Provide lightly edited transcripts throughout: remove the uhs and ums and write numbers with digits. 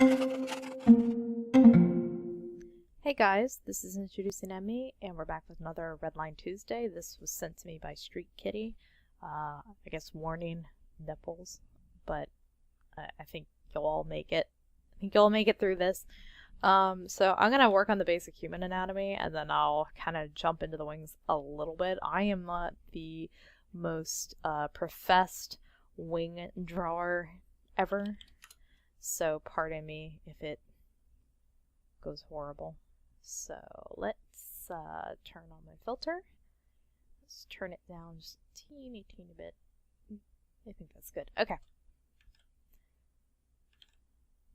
Hey guys, this is IntroducingEmy, and we're back with another Redline Tuesday. This was sent to me by StreetKitty. I guess warning nipples, but I think you'll all make it. I think you'll all make it through this. So I'm gonna work on the basic human anatomy, and then I'll kind of jump into the wings a little bit. I am not the most professed wing drawer ever, so pardon me if it goes horrible. So let's turn on my filter. Let's turn it down just a teeny bit. I think that's good. Okay.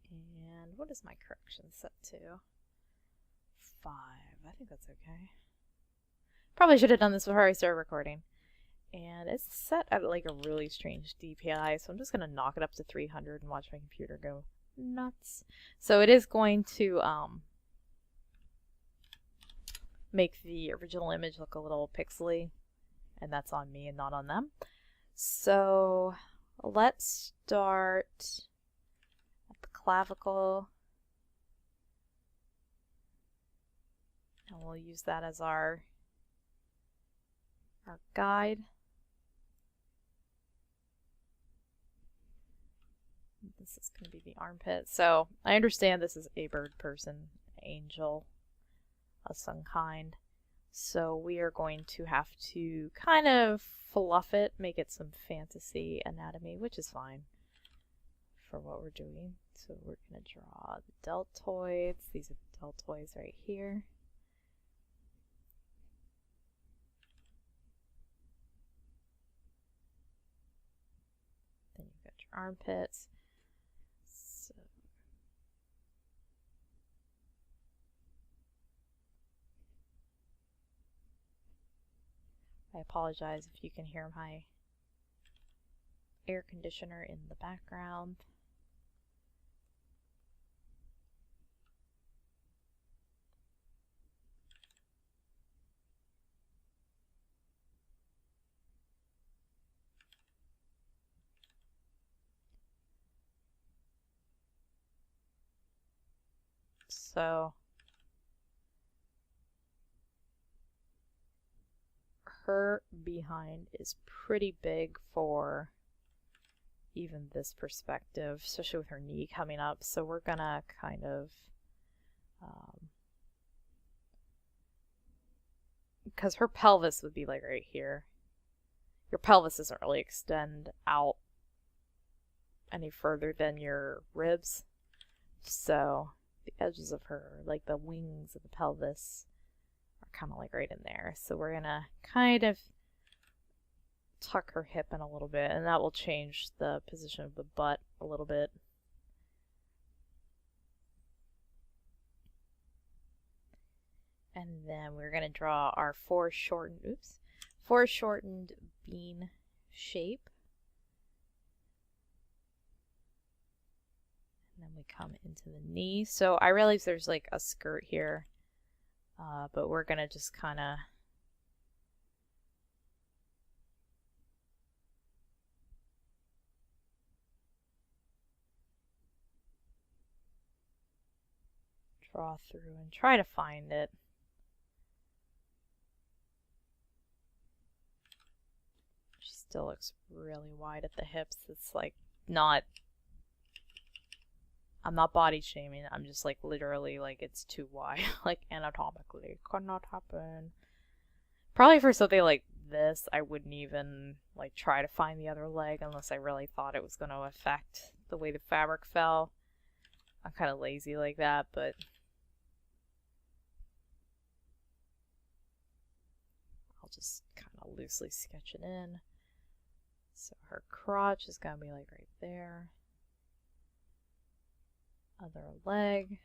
And what is my correction set to? 5. I think that's okay. Probably should have done this before I started recording. And it's set at like a really strange DPI, so I'm just gonna knock it up to 300 and watch my computer go nuts. So it is going to make the original image look a little pixely, and that's on me and not on them. So let's start at the clavicle, and we'll use that as our guide. This is going to be the armpit. So I understand this is a bird person, angel of some kind. So we are going to have to kind of fluff it, make it some fantasy anatomy, which is fine for what we're doing. So we're going to draw the deltoids. These are the deltoids right here. Then you've got your armpits. I apologize if you can hear my air conditioner in the background. So her behind is pretty big for even this perspective, especially with her knee coming up. So we're gonna kind of, because her pelvis would be like right here. Your pelvis doesn't really extend out any further than your ribs. So the edges of her, like the wings of the pelvis, kind of like right in there. So we're gonna kind of tuck her hip in a little bit, and that will change the position of the butt a little bit. And then we're gonna draw our foreshortened bean shape. And then we come into the knee. So I realize there's like a skirt here. But we're gonna just kind of draw through and try to find it. She still looks really wide at the hips. It's like not, I'm not body shaming, I'm just like literally like it's too wide. Like anatomically, it could not happen. Probably for something like this, I wouldn't even like try to find the other leg unless I really thought it was going to affect the way the fabric fell. I'm kind of lazy like that, but I'll just kind of loosely sketch it in. So her crotch is going to be like right there. Other leg.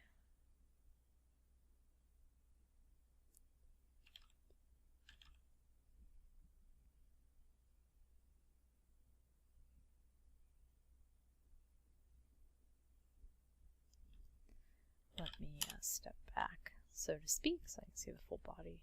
Let me step back, so to speak, so I can see the full body.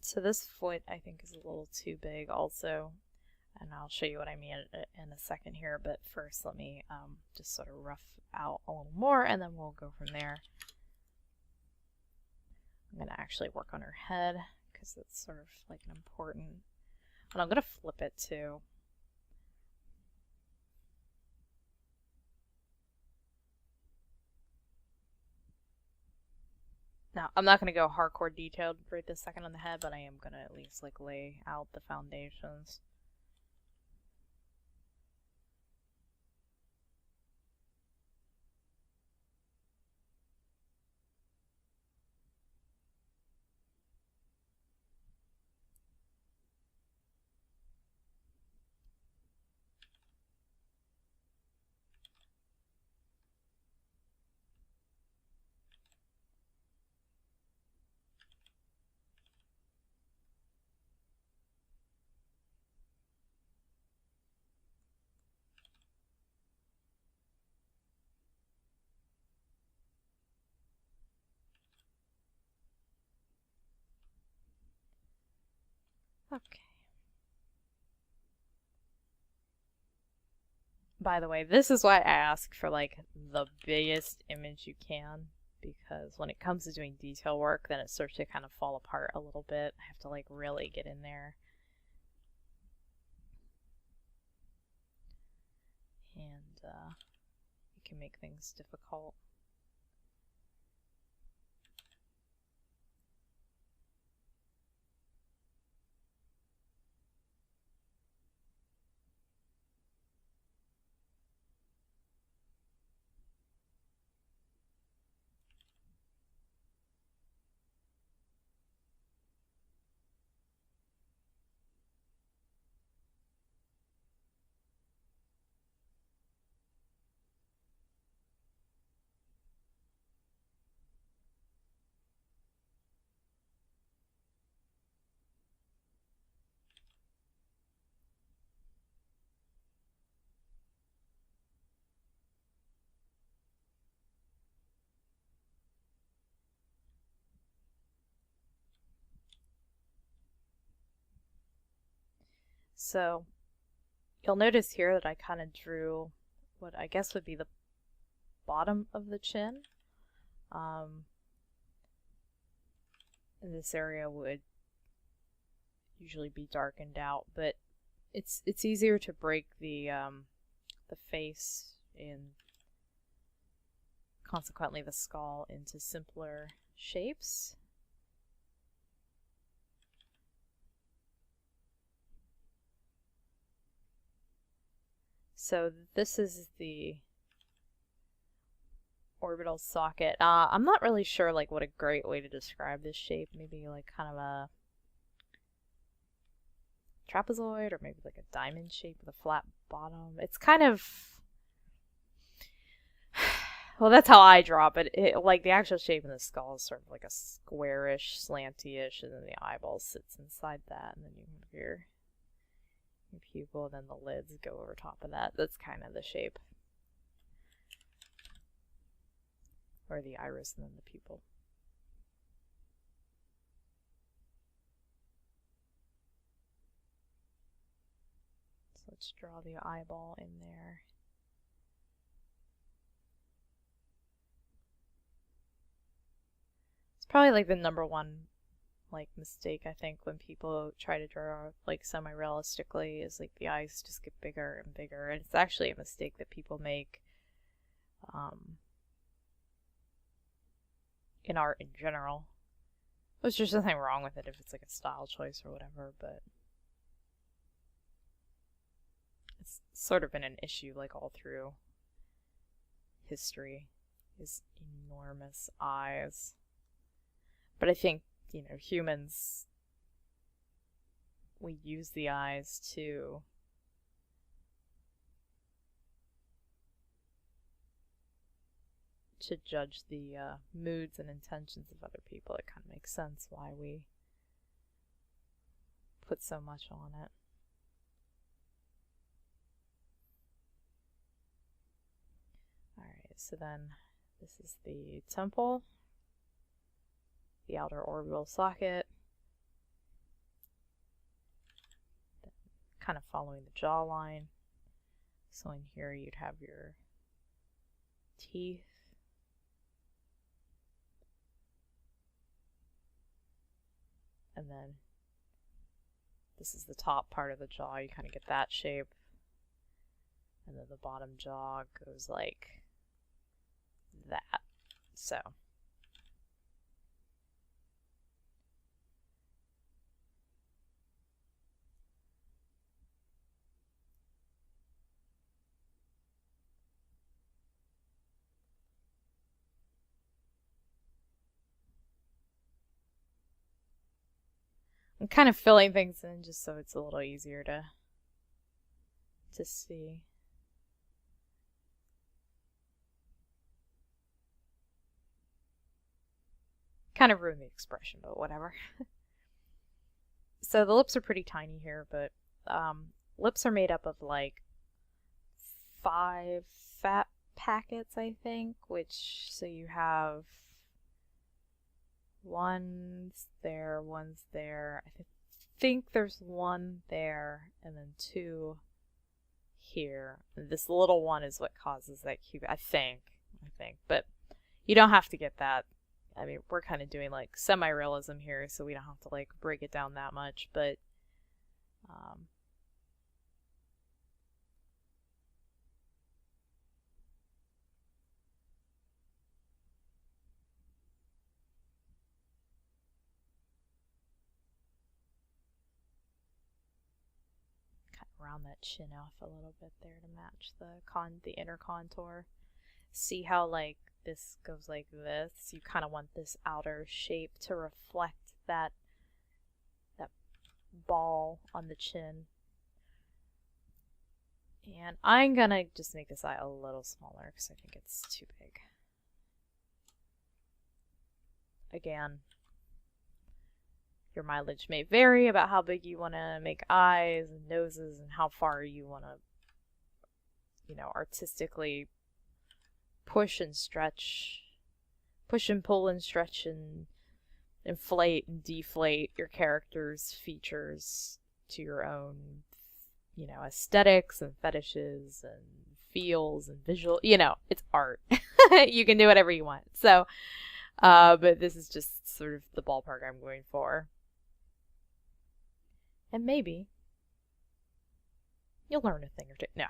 So this foot I think is a little too big also, and I'll show you what I mean in a second here, but first let me just sort of rough out a little more and then we'll go from there. I'm going to actually work on her head because it's sort of like an important, and I'm going to flip it too. Now, I'm not going to go hardcore detailed right this second on the head, but I am going to at least like lay out the foundations. Okay. By the way, this is why I ask for like the biggest image you can, because when it comes to doing detail work, then it starts to kind of fall apart a little bit. I have to like really get in there. And it can make things difficult. So you'll notice here that I kind of drew what I guess would be the bottom of the chin. This area would usually be darkened out, but it's easier to break the face and consequently the skull into simpler shapes. So this is the orbital socket. I'm not really sure like what a great way to describe this shape. Maybe like kind of a trapezoid or maybe like a diamond shape with a flat bottom. It's kind of, well, that's how I draw it, but like the actual shape of the skull is sort of like a squarish, slanty-ish, and then the eyeball sits inside that, and then you have your pupil, and then the lids go over top of that. That's kind of the shape. Or the iris and then the pupil. So let's draw the eyeball in there. It's probably like the number one like mistake I think when people try to draw like semi-realistically is like the eyes just get bigger and bigger, and it's actually a mistake that people make in art in general. There's just nothing wrong with it if it's like a style choice or whatever, but it's sort of been an issue like all through history, is enormous eyes. But I think, you know, humans, we use the eyes to judge the moods and intentions of other people. It kind of makes sense why we put so much on it. Alright, so then this is the temple, the outer orbital socket, kind of following the jawline. So in here you'd have your teeth. And then this is the top part of the jaw. You kind of get that shape. And then the bottom jaw goes like that. So. I'm kind of filling things in just so it's a little easier to see. Kind of ruined the expression, but whatever. So the lips are pretty tiny here, but lips are made up of like 5 fat packets, I think, which, so you have one's there, I think there's one there, and then 2 here. And this little one is what causes that cube, I think. But you don't have to get that. I mean, we're kind of doing like semi-realism here, so we don't have to like break it down that much, but round that chin off a little bit there to match the inner contour. See how like this goes like this? You kind of want this outer shape to reflect that ball on the chin. And I'm gonna just make this eye a little smaller because I think it's too big. Again, your mileage may vary about how big you want to make eyes and noses and how far you want to, you know, artistically push and stretch, push and pull and stretch and inflate and deflate your character's features to your own, you know, aesthetics and fetishes and feels and visual, you know, it's art. You can do whatever you want. So, but this is just sort of the ballpark I'm going for. And maybe you'll learn a thing or two. No.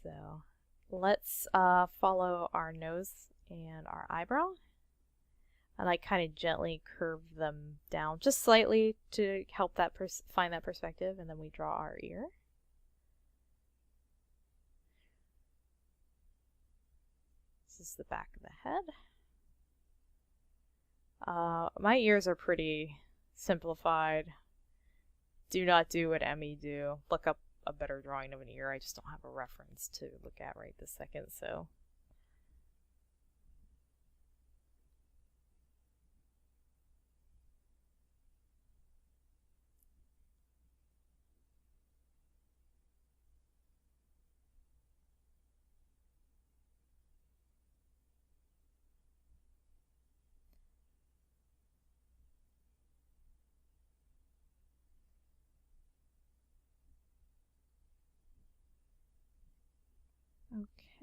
So let's follow our nose and our eyebrow. And I kind of gently curve them down just slightly to help that find that perspective. And then we draw our ear. This is the back of the head. My ears are pretty simplified. Do not do what Emmy do. Look up a better drawing of an ear. I just don't have a reference to look at right this second, so.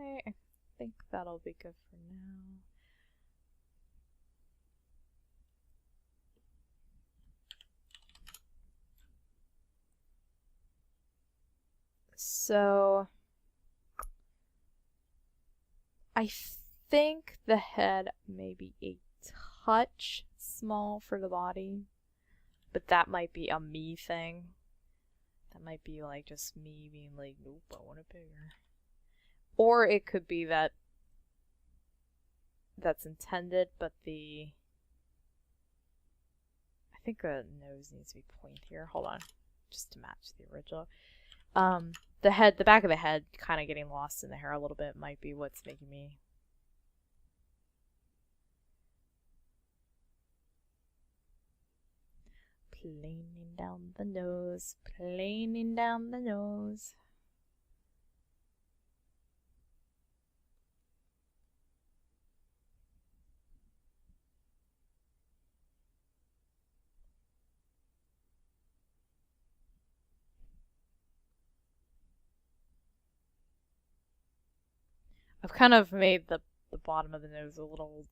Okay, I think that'll be good for now. So, I think the head may be a touch small for the body, but that might be a me thing. That might be like just me being like, nope, I want it bigger. Or it could be that that's intended, but I think the nose needs to be pointier. Hold on, just to match the original. The back of the head kind of getting lost in the hair a little bit might be what's making me. Planing down the nose, planing down the nose. I've kind of made the bottom of the nose a little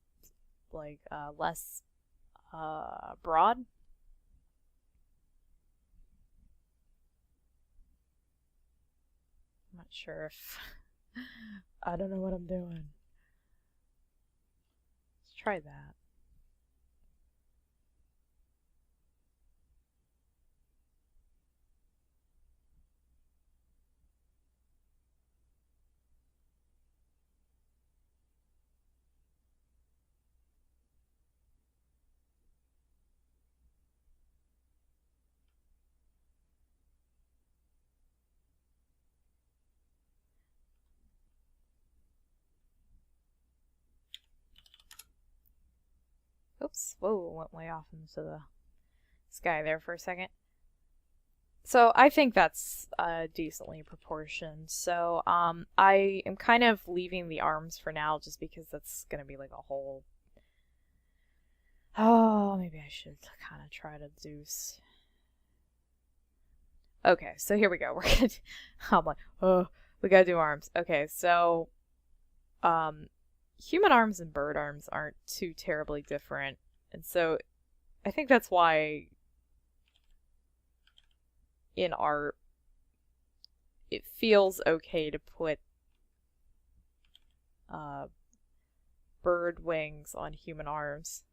like less broad. I'm not sure if I don't know what I'm doing. Let's try that. Oops, whoa, went way off into the sky there for a second. So I think that's decently proportioned. So I am kind of leaving the arms for now just because that's going to be like a whole... Oh, maybe I should kind of try to do... Okay, so here we go. We're gonna... I'm like, oh, we gotta do arms. Okay, so... human arms and bird arms aren't too terribly different. And so I think that's why in art it feels okay to put bird wings on human arms.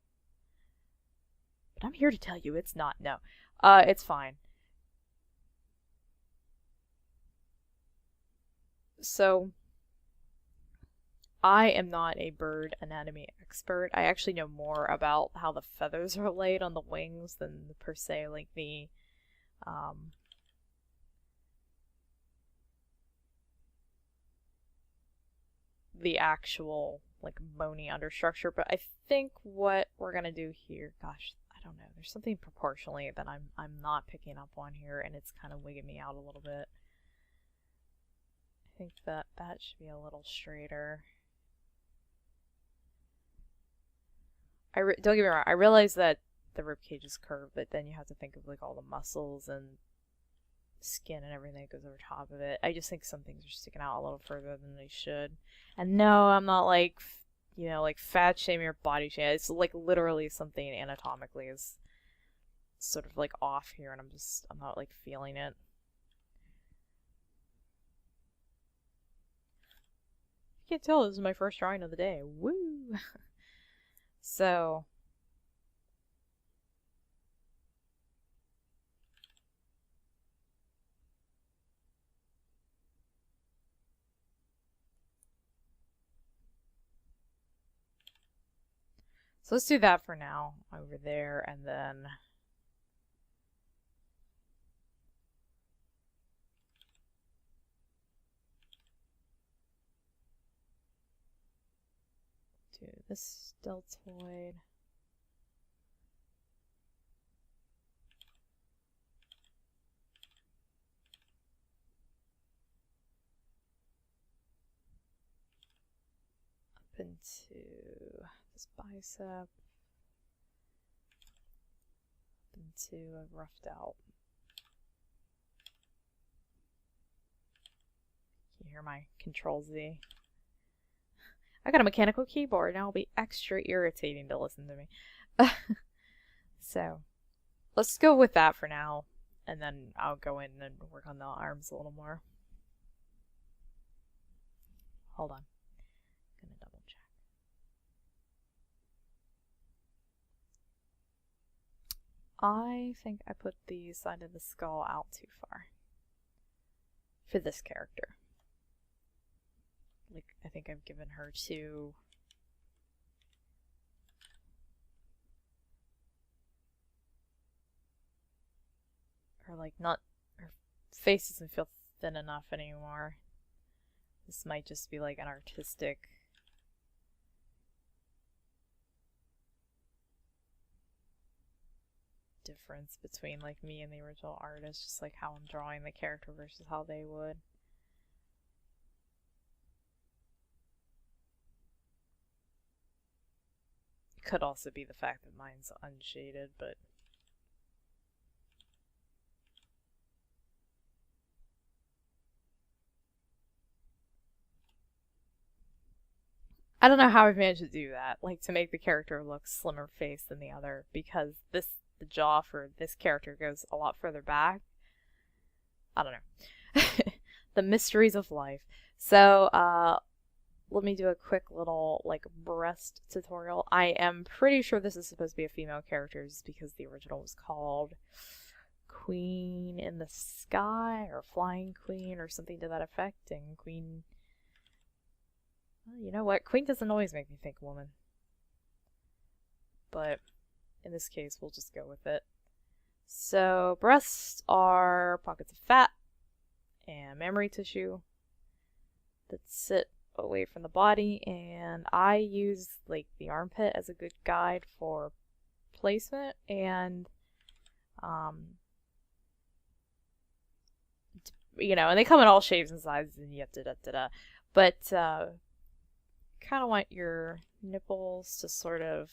But I'm here to tell you it's not. No. It's fine. So I am not a bird anatomy expert. I actually know more about how the feathers are laid on the wings than per se like the actual like bony understructure. But I think what we're gonna do here, gosh, I don't know. There's something proportionally that I'm not picking up on here, and it's kind of wigging me out a little bit. I think that should be a little straighter. Don't get me wrong, I realize that the ribcage is curved, but then you have to think of like all the muscles and skin and everything that goes over top of it. I just think some things are sticking out a little further than they should. And no, I'm not like, you know, like fat shaming or body shaming. It's like literally something anatomically is sort of like off here, and I'm not like feeling it. You can't tell, this is my first drawing of the day. Woo! So let's do that for now over there, and then do this deltoid. Up into this bicep. Up into a roughed out. Can you hear my Control Z? I got a mechanical keyboard, now it'll be extra irritating to listen to me. So, let's go with that for now, and then I'll go in and work on the arms a little more. Hold on. I'm gonna double check. I think I put the side of the skull out too far for this character. Like, I think I've given her too... Her, like, not... Her face doesn't feel thin enough anymore. This might just be, like, an artistic... difference between, like, me and the original artist. Just, like, how I'm drawing the character versus how they would. Could also be the fact that mine's unshaded, but I don't know how I've managed to do that, like to make the character look slimmer faced than the other, because the jaw for this character goes a lot further back. I don't know. The mysteries of life. So, let me do a quick little, like, breast tutorial. I am pretty sure this is supposed to be a female character just because the original was called Queen in the Sky, or Flying Queen, or something to that effect, and Queen... Well, you know what? Queen doesn't always make me think woman. But in this case, we'll just go with it. So, breasts are pockets of fat and mammary tissue that sit away from the body, and I use like the armpit as a good guide for placement, and you know, and they come in all shapes and sizes and yet but kind of want your nipples to sort of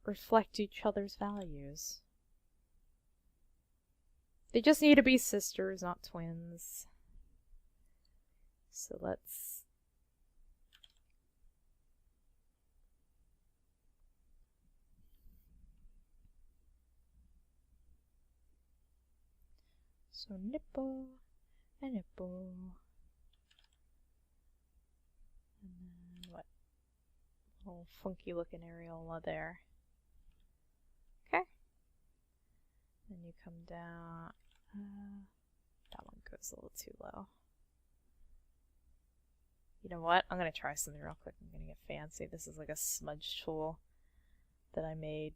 reflect each other's values. They just need to be sisters, not twins. So let's... So nipple, a nipple. And then what? Little funky looking areola there. Okay. Then you come down. That one goes a little too low. You know what? I'm going to try something real quick. I'm going to get fancy. This is like a smudge tool that I made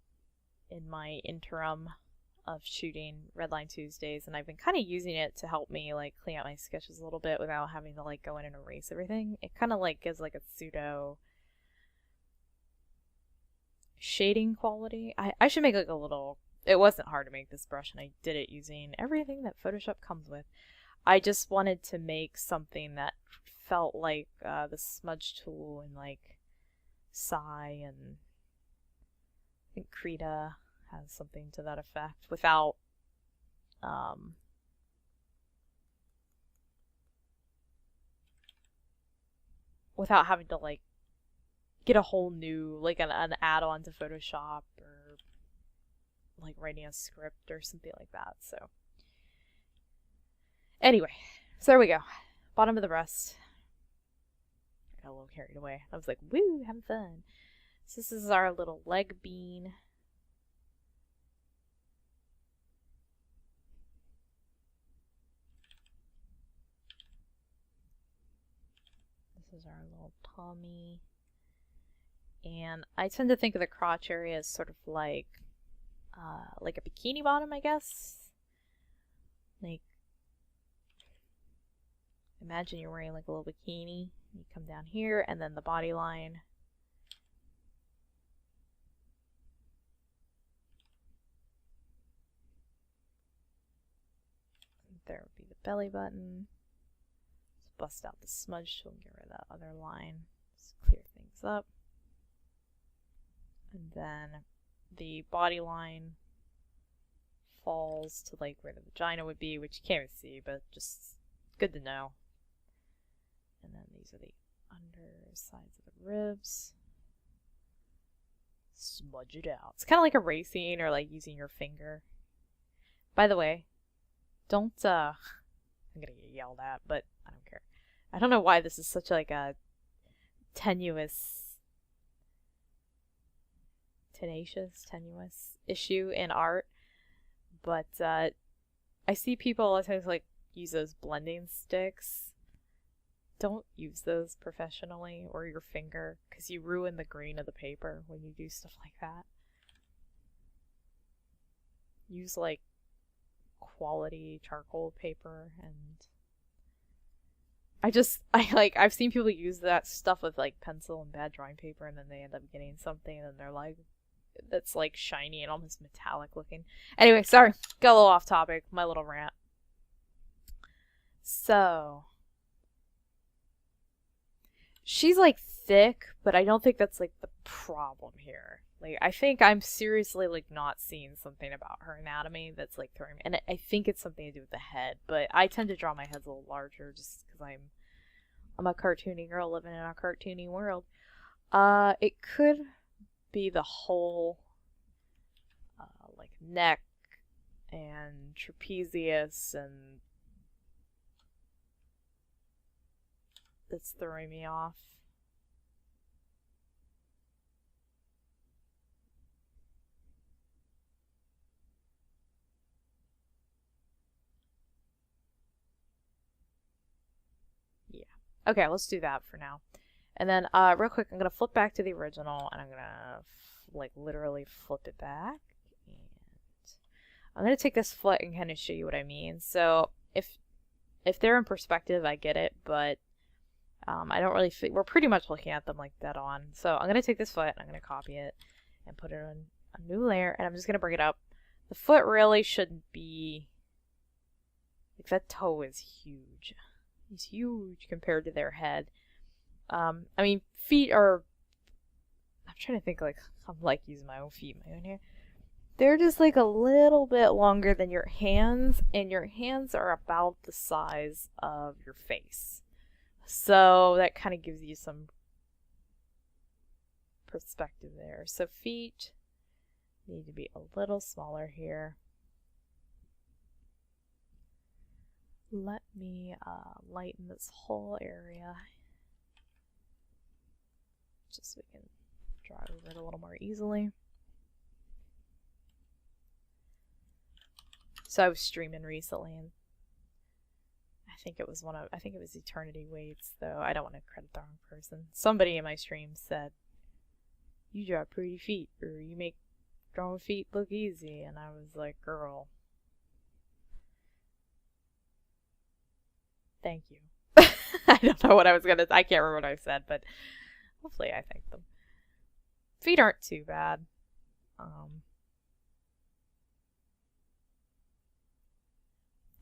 in my interim of shooting Redline Tuesdays, and I've been kind of using it to help me like clean out my sketches a little bit without having to like go in and erase everything. It kind of like gives like a pseudo shading quality. I should make like a little... It wasn't hard to make this brush, and I did it using everything that Photoshop comes with. I just wanted to make something that felt like the smudge tool and like Psy, and I think Krita has something to that effect, without without having to like get a whole new like an add-on to Photoshop, or like writing a script or something like that. So anyway, so there we go. Bottom of the breast. I got a little carried away. I was like, woo, having fun. So this is our little leg bean. This is our little tummy. And I tend to think of the crotch area as sort of like a bikini bottom, I guess. Like, imagine you're wearing like a little bikini. You come down here, and then the body line. There would be the belly button. Let's bust out the smudge tool and get rid of that other line. Just clear things up. And then the body line falls to like where the vagina would be, which you can't even see, but just good to know. And then these are the undersides of the ribs. Smudge it out. It's kind of like erasing or like using your finger. By the way, don't, I'm gonna get yelled at, but I don't care. I don't know why this is such like a tenuous issue in art, but I see people all the time like use those blending sticks. Don't use those professionally, or your finger, because you ruin the grain of the paper when you do stuff like that. Use like quality charcoal paper. And I've seen people use that stuff with like pencil and bad drawing paper, and then they end up getting something and they're like, that's like shiny and almost metallic looking. Anyway, sorry, got a little off topic, my little rant. So she's like thick, but I don't think that's like the problem here. Like, I think I'm seriously like not seeing something about her anatomy that's like throwing me, and I think it's something to do with the head, but I tend to draw my heads a little larger just because I'm I'm a cartoony girl living in a cartoony world. It could be the whole like neck and trapezius, and that's throwing me off. Yeah. Okay, let's do that for now. And then real quick, I'm going to flip back to the original, and I'm going to like literally flip it back. And I'm going to take this foot and kind of show you what I mean. So if they're in perspective, I get it, but I don't really we're pretty much looking at them like dead on. So I'm going to take this foot, and I'm going to copy it and put it on a new layer, and I'm just going to bring it up. The foot really shouldn't be, like, that toe is huge. He's huge compared to their head. I mean, feet are, I'm trying to think, like, I'm like using my own feet, my own hair. They're just like a little bit longer than your hands, and your hands are about the size of your face. So that kind of gives you some perspective there. So feet need to be a little smaller here. Let me lighten this whole area, just so we can draw over it a little more easily. So I was streaming recently, and I think it was Eternity Waits, though I don't want to credit the wrong person. Somebody in my stream said, "You draw pretty feet, or you make drawing feet look easy," and I was like, "Girl, thank you." I don't know what I can't remember what I said, but hopefully I thanked them. Feet aren't too bad.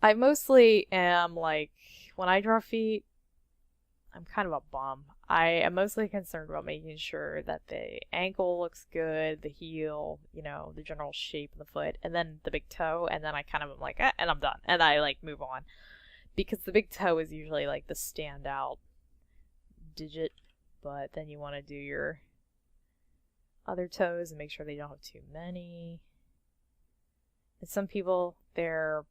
I mostly am like, when I draw feet, I'm kind of a bum. I am mostly concerned about making sure that the ankle looks good, the heel, you know, the general shape of the foot, and then the big toe, and then I kind of am like, and I'm done, and I like move on. Because the big toe is usually like the standout digit, but then you want to do your other toes and make sure they don't have too many. And some people, their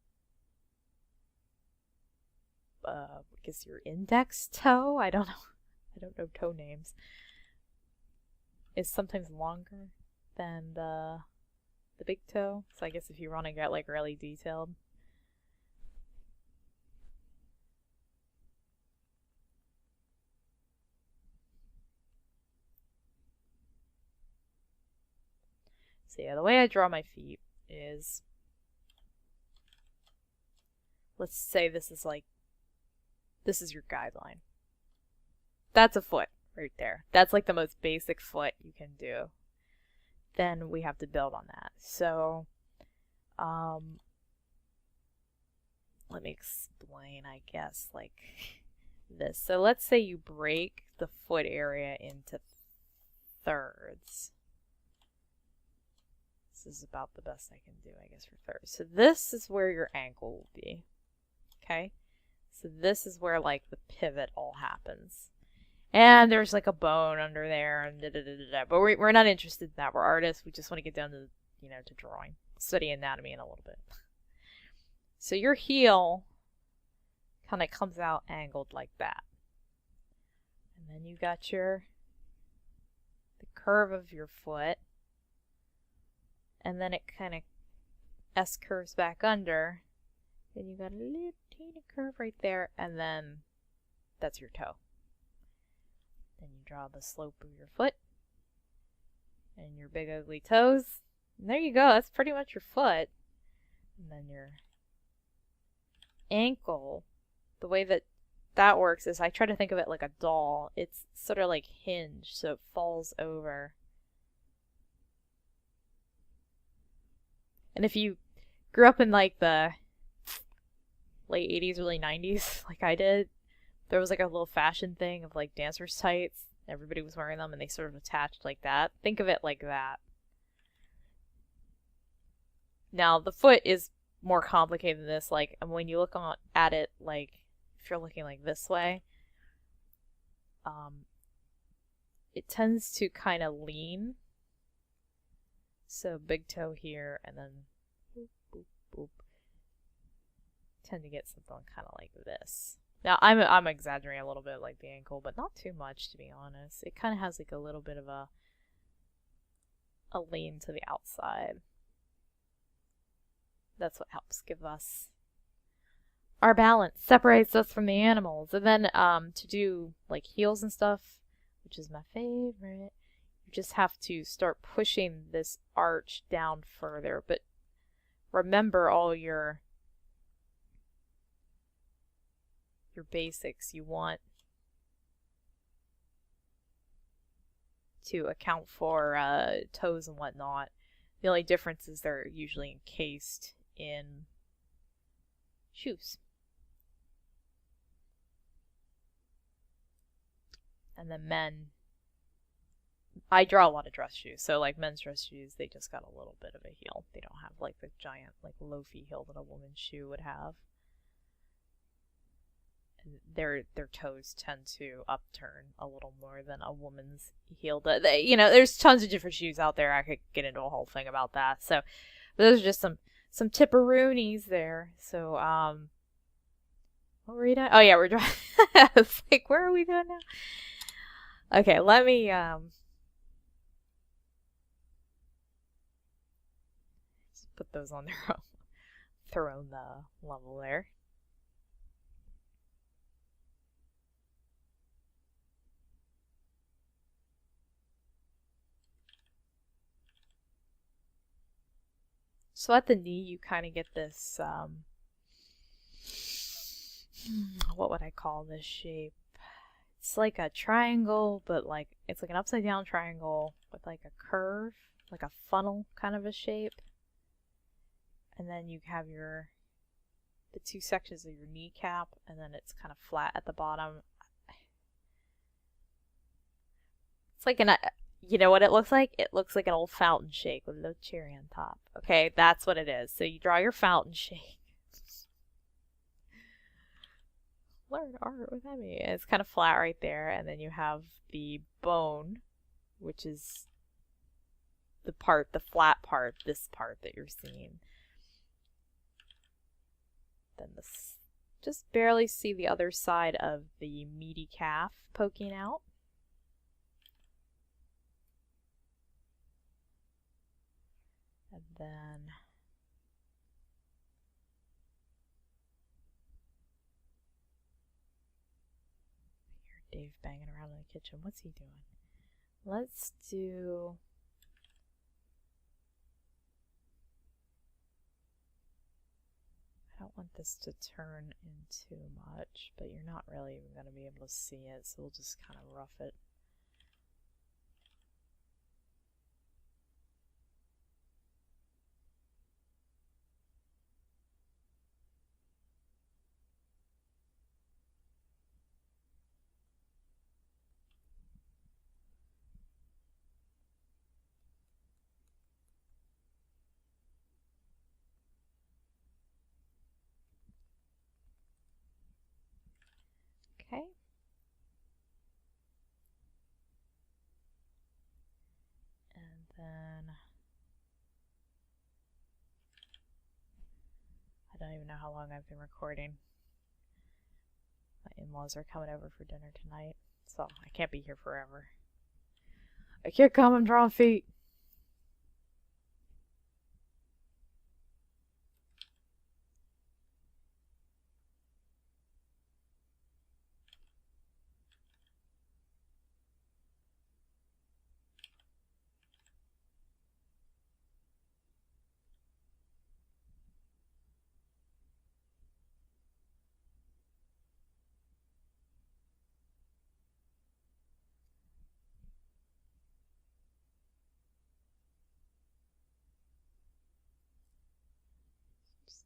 I guess your index toe, I don't know toe names, is sometimes longer than the big toe. So I guess if you want to get like really detailed. So yeah, the way I draw my feet is, let's say this is your guideline. That's a foot right there. That's like the most basic foot you can do. Then we have to build on that. So, let me explain, I guess, like this. So let's say you break the foot area into thirds. This is about the best I can do, I guess, for thirds. So this is where your ankle will be. Okay? So this is where, like, the pivot all happens. And there's, like, a bone under there, and da-da-da-da-da. But we're not interested in that. We're artists. We just want to get down to, you know, to drawing. Study anatomy in a little bit. So your heel kind of comes out angled like that. And then you got the curve of your foot. And then it kind of S-curves back under. Then you got a little teeny curve right there, and then that's your toe. Then you draw the slope of your foot and your big ugly toes. And there you go, that's pretty much your foot. And then your ankle, the way that works is I try to think of it like a doll. It's sort of like hinged, so it falls over. And if you grew up in like the late 80s, early 90s, like I did, there was like a little fashion thing of like dancer's tights. Everybody was wearing them and they sort of attached like that. Think of it like that. Now, the foot is more complicated than this. Like, when you look at it, like, if you're looking like this way, it tends to kind of lean. So big toe here, and then boop, boop, boop. Tend to get something kind of like this. Now I'm exaggerating a little bit, like the ankle, but not too much, to be honest. It kind of has like a little bit of a lean to the outside. That's what helps give us our balance, separates us from the animals. And then to do like heels and stuff, which is my favorite, you just have to start pushing this arch down further. But remember all your basics. You want to account for toes and whatnot. The only difference is they're usually encased in shoes. And then men, I draw a lot of dress shoes, so like men's dress shoes, they just got a little bit of a heel. They don't have like the giant like loafy heel that a woman's shoe would have. And their toes tend to upturn a little more than a woman's heel. They, you know, there's tons of different shoes out there. I could get into a whole thing about that. So those are just some tipperoonies there. So what were we doing? Oh yeah, we're drawing. It's like, where are we going now? Okay, let me just put those on their own level there. So at the knee, you kind of get this, what would I call this shape? It's like a triangle, but like, it's like an upside down triangle with like a curve, like a funnel kind of a shape. And then you have the two sections of your kneecap, and then it's kind of flat at the bottom. It's like you know what it looks like? It looks like an old fountain shake with a little cherry on top. Okay, that's what it is. So you draw your fountain shake. Learn art with Emmy. It's kind of flat right there, and then you have the bone, which is the flat part, this part that you're seeing. Then this, just barely see the other side of the meaty calf poking out. And then Dave banging around in the kitchen. What's he doing? Let's do... I don't want this to turn in too much, but you're not really even going to be able to see it, so we'll just kind of rough it. Okay. And then I don't even know how long I've been recording. My in-laws are coming over for dinner tonight, so I can't be here forever. I can't come, I'm drawing feet.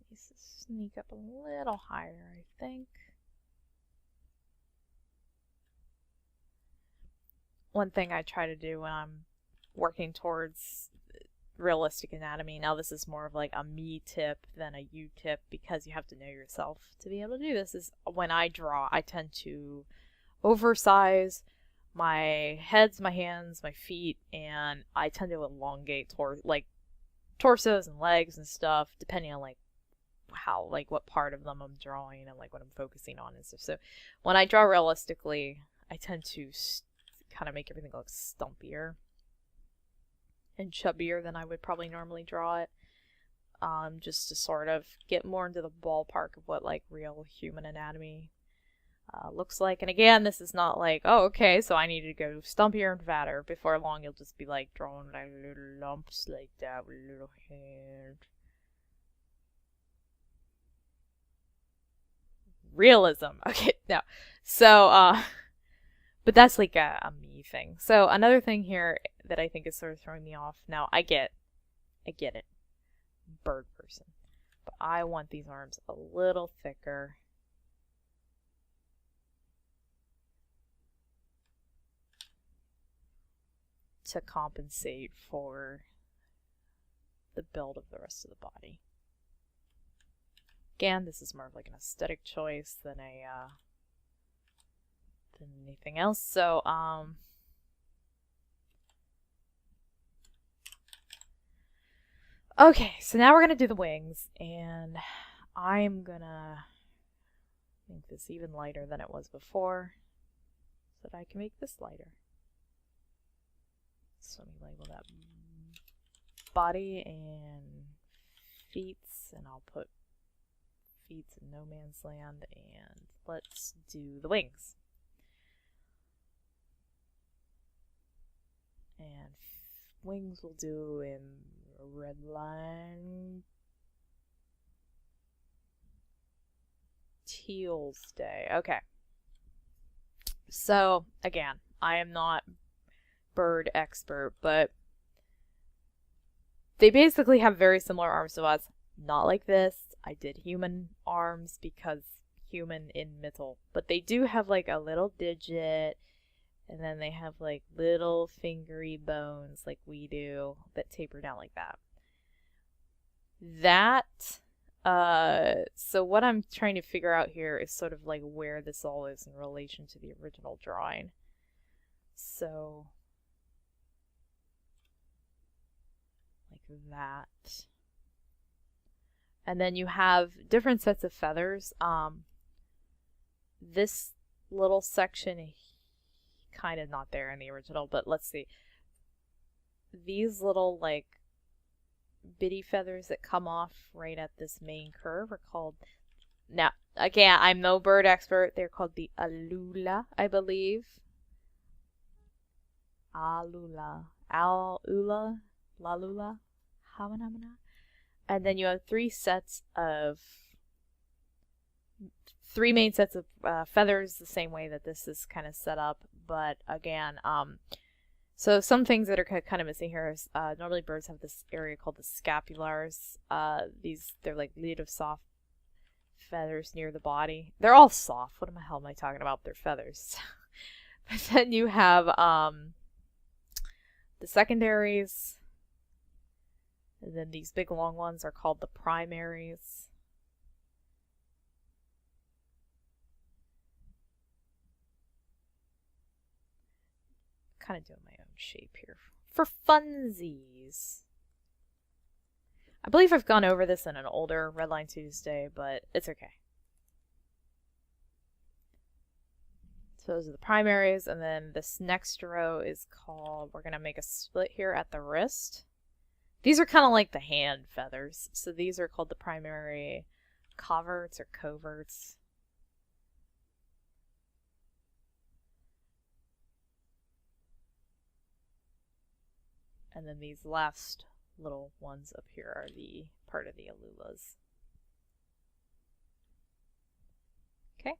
Needs to sneak up a little higher, I think. One thing I try to do when I'm working towards realistic anatomy, now this is more of like a me tip than a you tip because you have to know yourself to be able to do this, is when I draw, I tend to oversize my heads, my hands, my feet, and I tend to elongate torsos and legs and stuff, depending on like how, like what part of them I'm drawing and like what I'm focusing on and stuff. So when I draw realistically, I tend to kind of make everything look stumpier and chubbier than I would probably normally draw it, just to sort of get more into the ballpark of what like real human anatomy looks like. And again, this is not like, oh, okay, so I need to go stumpier and fatter. Before long, you'll just be like drawing like little lumps like that with little hands. Realism. Okay, no. So, but that's like a me thing. So another thing here that I think is sort of throwing me off. Now, I get it. Bird person. But I want these arms a little thicker. To compensate for the build of the rest of the body. Again, this is more of like an aesthetic choice than anything else. So, okay, so now we're gonna do the wings, and I'm gonna make this even lighter than it was before, so that I can make this lighter. So let me label that body and feet, and I'll put feet in no man's land, and let's do the wings. And wings we'll do in redline'd teals day. Okay. So again, I am not bird expert, but they basically have very similar arms to us. Not like this. I did human arms because human in middle, but they do have like a little digit, and then they have like little fingery bones like we do that taper down like that. So what I'm trying to figure out here is sort of like where this all is in relation to the original drawing. So like that. And then you have different sets of feathers. This little section kind of not there in the original, but let's see. These little like bitty feathers that come off right at this main curve are called, now again, I'm no bird expert, they're called the alula, I believe. Alula, lalula, hamanamana. And then you have three main sets of feathers, the same way that this is kind of set up. But again, so some things that are kind of missing here is normally birds have this area called the scapulars. They're like little soft feathers near the body. They're all soft. What the hell am I talking about? They're feathers. But then you have the secondaries. And then these big long ones are called the primaries. Kind of doing my own shape here for funsies. I believe I've gone over this in an older Redline Tuesday, but it's okay. So those are the primaries, and then this next row is called, we're going to make a split here at the wrist. These are kind of like the hand feathers. So these are called the primary coverts or coverts. And then these last little ones up here are the part of the alulas. Okay.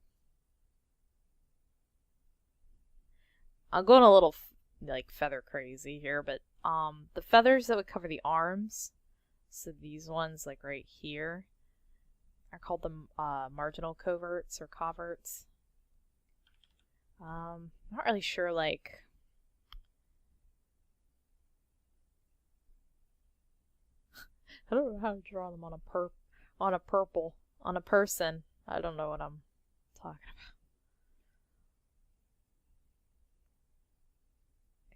I'm going a little like feather crazy here, but the feathers that would cover the arms, so these ones like right here, are called the marginal coverts or coverts. I'm not really sure, like, I don't know how to draw them on a person. I don't know what I'm talking about.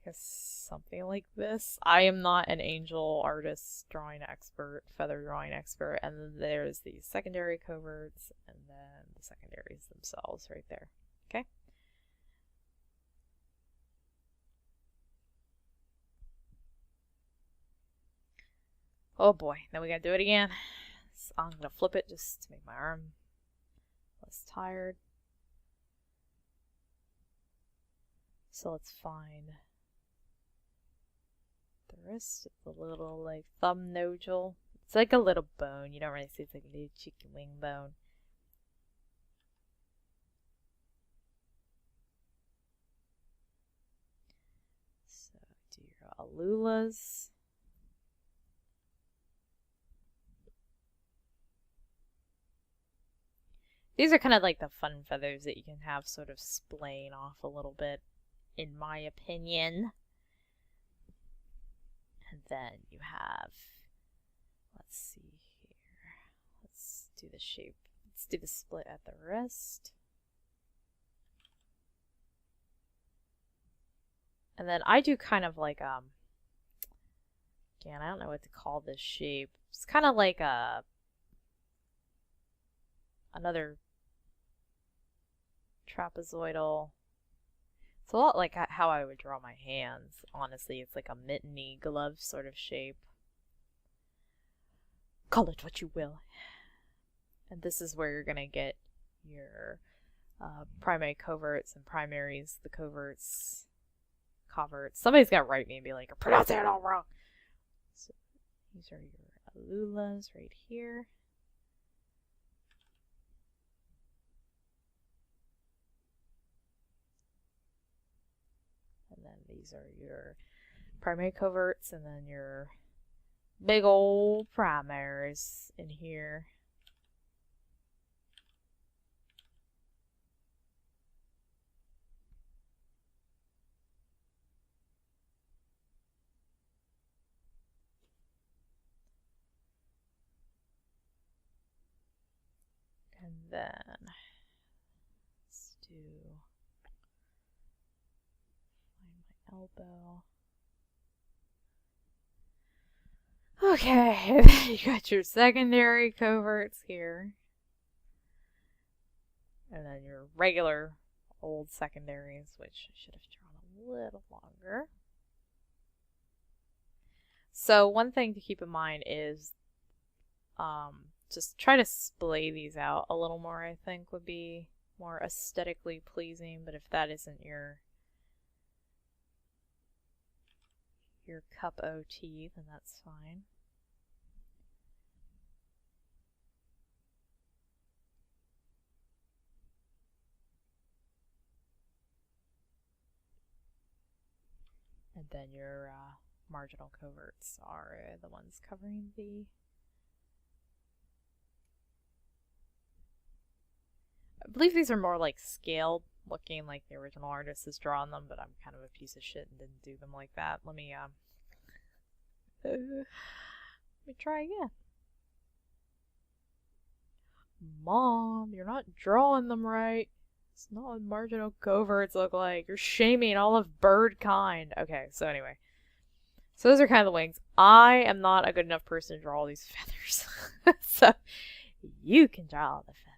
guess something like this. I am not an angel artist drawing expert, feather drawing expert, and then there's the secondary coverts, and then the secondaries themselves right there. Okay. Oh boy, now we gotta do it again. So I'm gonna flip it just to make my arm less tired. So let's find the wrist, the little like thumb nodule. It's like a little bone. You don't really see it's like a little chicken wing bone. So do your alulas. These are kind of like the fun feathers that you can have sort of splaying off a little bit, in my opinion. And then you have, let's see here, let's do the shape, let's do the split at the wrist. And then I do kind of like, again, I don't know what to call this shape. It's kind of like another trapezoidal. It's a lot like how I would draw my hands, honestly. It's like a mitteny glove sort of shape. Call it what you will. And this is where you're gonna get your primary coverts and primaries, the coverts. Somebody's gotta write me and be like, I'm pronouncing it all wrong. So these are your alulas right here. And then these are your primary coverts, and then your big old primaries in here. And then let's do find my elbow. Okay, you got your secondary coverts here. And then your regular old secondaries, which I should have drawn a little longer. So one thing to keep in mind is just try to splay these out a little more, I think would be more aesthetically pleasing, but if that isn't your cup o' tea, then that's fine. And then your marginal coverts are the ones covering the... I believe these are more like scaled, looking like the original artist has drawn them, but I'm kind of a piece of shit and didn't do them like that. Let me try again. Mom, you're not drawing them right. It's not what marginal coverts look like. You're shaming all of bird kind. Okay, so anyway. So those are kind of the wings. I am not a good enough person to draw all these feathers. So you can draw all the feathers.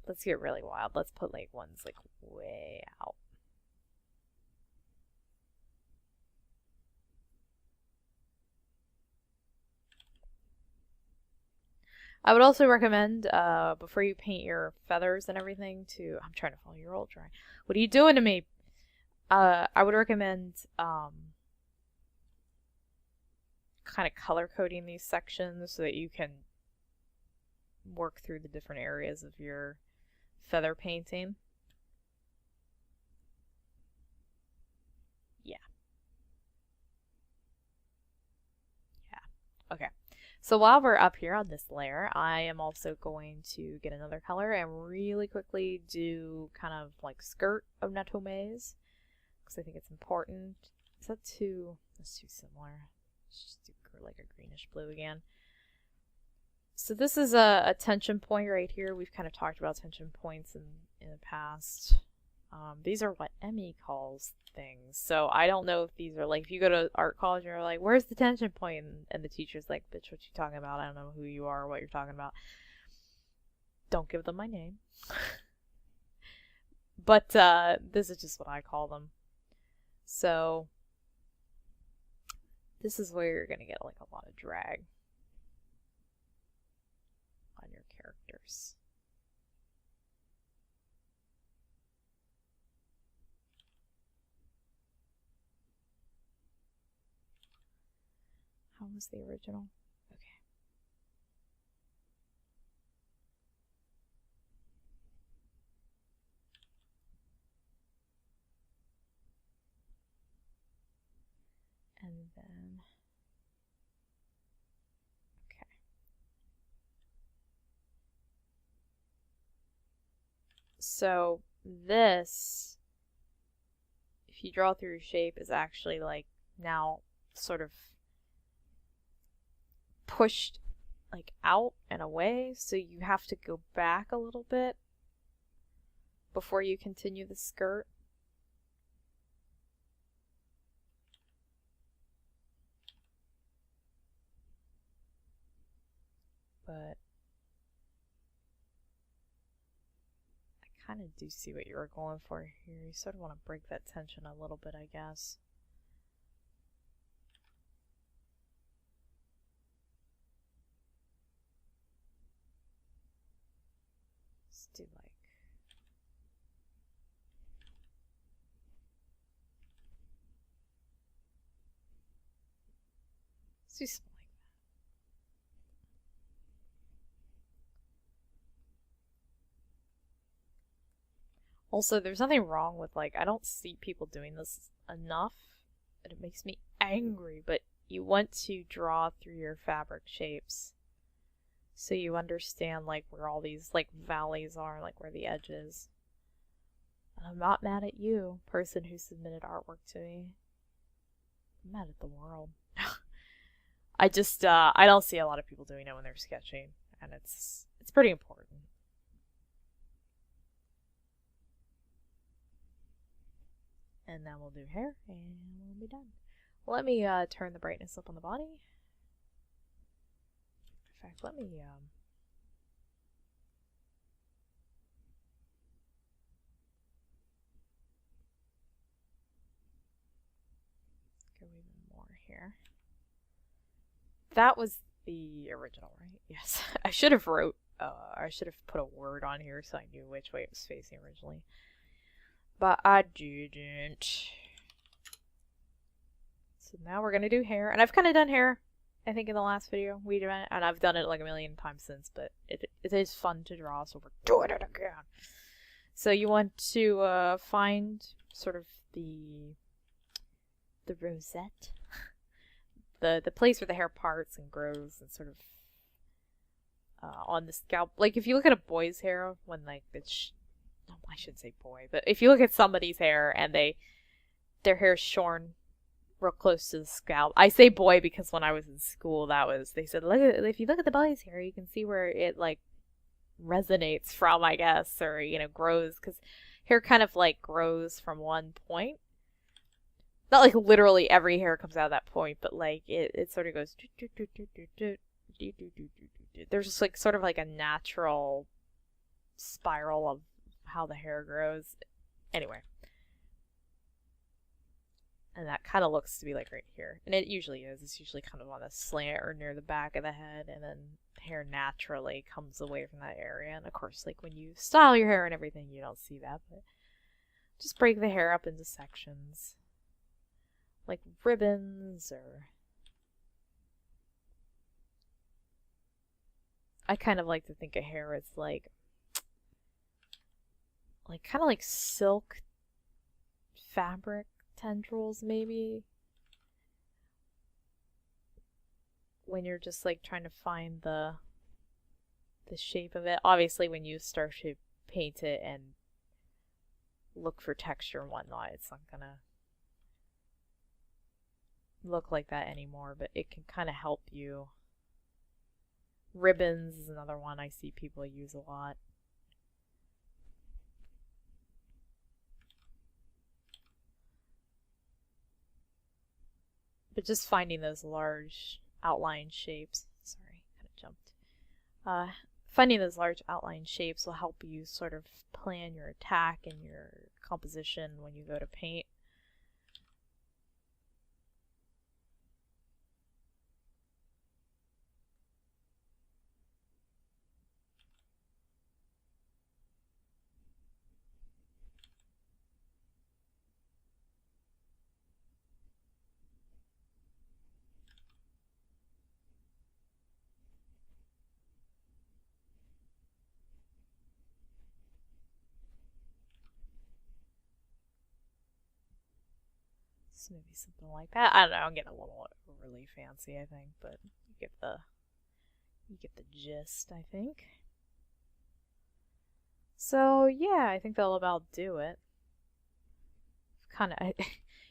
Let's get really wild. Let's put like ones like way out. I would also recommend, before you paint your feathers and everything, to... I'm trying to follow your old drawing. What are you doing to me? I would recommend kind of color coding these sections so that you can work through the different areas of your feather painting. Yeah. Okay. So while we're up here on this layer, I am also going to get another color and really quickly do kind of like skirt of Natome's, because I think it's important. Is that too... That's too similar. Let's just do like a greenish blue again. So this is a tension point right here. We've kind of talked about tension points in the past. These are what Emmy calls things. So I don't know if these are like, if you go to art college and you're like, where's the tension point? And the teacher's like, bitch, what you talking about? I don't know who you are or what you're talking about. Don't give them my name. But this is just what I call them. So this is where you're going to get like a lot of drag on your characters. How was the original? Okay. And then, okay. So this, if you draw through your shape, is actually like now sort of pushed like out and away, so you have to go back a little bit before you continue the skirt. But I kind of do see what you were going for here. You sort of want to break that tension a little bit, I guess. Let's do like, let's do something like that. Also, there's nothing wrong with, like, I don't see people doing this enough, and it makes me angry, but you want to draw through your fabric shapes so you understand, like, where all these, like, valleys are, like, where the edge is. And I'm not mad at you, person who submitted artwork to me. I'm mad at the world. I just, I don't see a lot of people doing it when they're sketching, and it's pretty important. And then we'll do hair, and we'll be done. Let me turn the brightness up on the body. In fact, let me go even more here. That was the original, right? Yes. I should have put a word on here so I knew which way it was facing originally. But I didn't. So now we're gonna do hair, and I've kind of done hair, I think, in the last video we did, and I've done it like a million times since. But it is fun to draw, so we're doing it again. So you want to find sort of the rosette, the place where the hair parts and grows, and sort of on the scalp. Like if you look at a boy's hair when like it's I shouldn't say boy, but if you look at somebody's hair and their hair's shorn real close to the scalp. I say boy because when I was in school, they said if you look at the boy's hair, you can see where it like resonates from, I guess, or grows, because hair kind of like grows from one point. Not like literally every hair comes out of that point, but like it sort of goes. There's just like sort of like a natural spiral of how the hair grows. Anyway. And that kind of looks to be like right here. And it usually is. It's usually kind of on a slant or near the back of the head. And then hair naturally comes away from that area. And of course, like when you style your hair and everything, you don't see that. But just break the hair up into sections. Like ribbons or... I kind of like to think of hair as like kind of like silk fabric tendrils, maybe, when you're just like trying to find the shape of it. Obviously when you start to paint it and look for texture and whatnot, it's not gonna look like that anymore, but it can kind of help you. Ribbons is another one I see people use a lot. But just finding those large outline shapes, sorry, kind of jumped. Finding those large outline shapes will help you sort of plan your attack and your composition when you go to paint. Maybe something like that. I don't know, I'm getting a little overly fancy, I think, but you get the gist, I think. So yeah, I think that'll about do it. If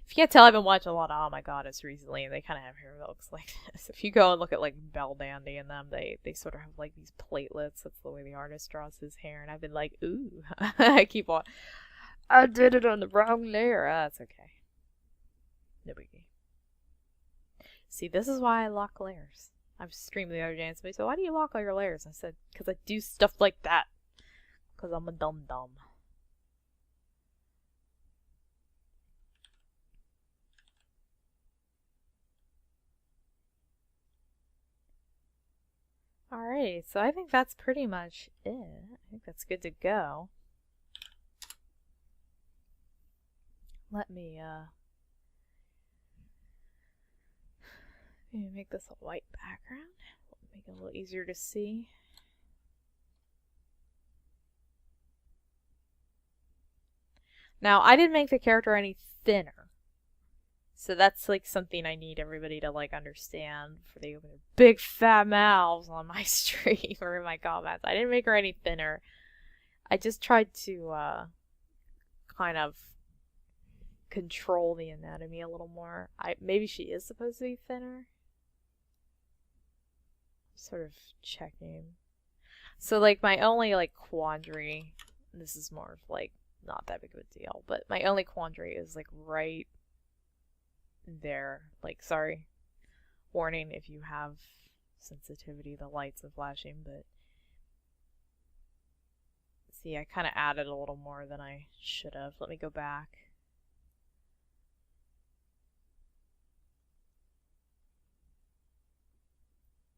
you can't tell, I've been watching a lot of Oh My Goddess recently, and they kind of have hair that looks like this. If you go and look at like Belle Dandy and them, they sort of have like these platelets. That's the way the artist draws his hair, and I've been like, ooh, I keep on. I did it on the wrong layer. That's okay. No biggie. See, this is why I lock layers. I was streaming the other day and somebody said, why do you lock all your layers? And I said, because I do stuff like that. Because I'm a dum-dum. Alright, so I think that's pretty much it. I think that's good to go. Let me, maybe make this a white background. Make it a little easier to see. Now, I didn't make the character any thinner. So that's like something I need everybody to like understand before they open their big fat mouths on my stream or in my comments. I didn't make her any thinner. I just tried to kind of control the anatomy a little more. Maybe she is supposed to be thinner. Sort of checking. So like my only like quandary, this is more of like not that big of a deal, but my only quandary is like right there. Like, sorry, warning if you have sensitivity, the lights are flashing, but see, I kind of added a little more than I should have. Let me go back.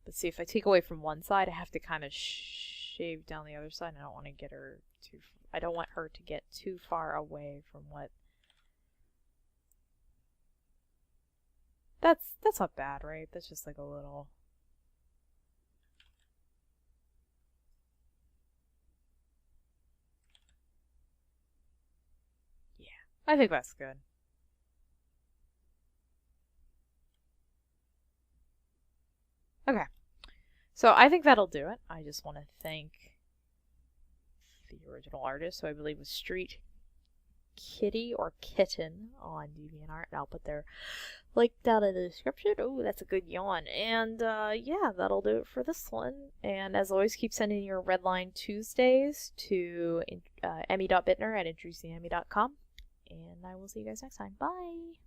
But see, if I take away from one side, I have to kind of shave down the other side. And I don't want to get her too. I don't want her to get too far away from what. That's not bad, right? That's just like a little. Yeah, I think that's good. Okay. So I think that'll do it. I just want to thank the original artist, who I believe was StreetKitty or Kitten on DeviantArt, and I'll put their link down in the description. Oh, that's a good yawn. And yeah, that'll do it for this one. And as always, keep sending your Redline Tuesdays to emmy.bittner@introducingemy.com. And I will see you guys next time. Bye!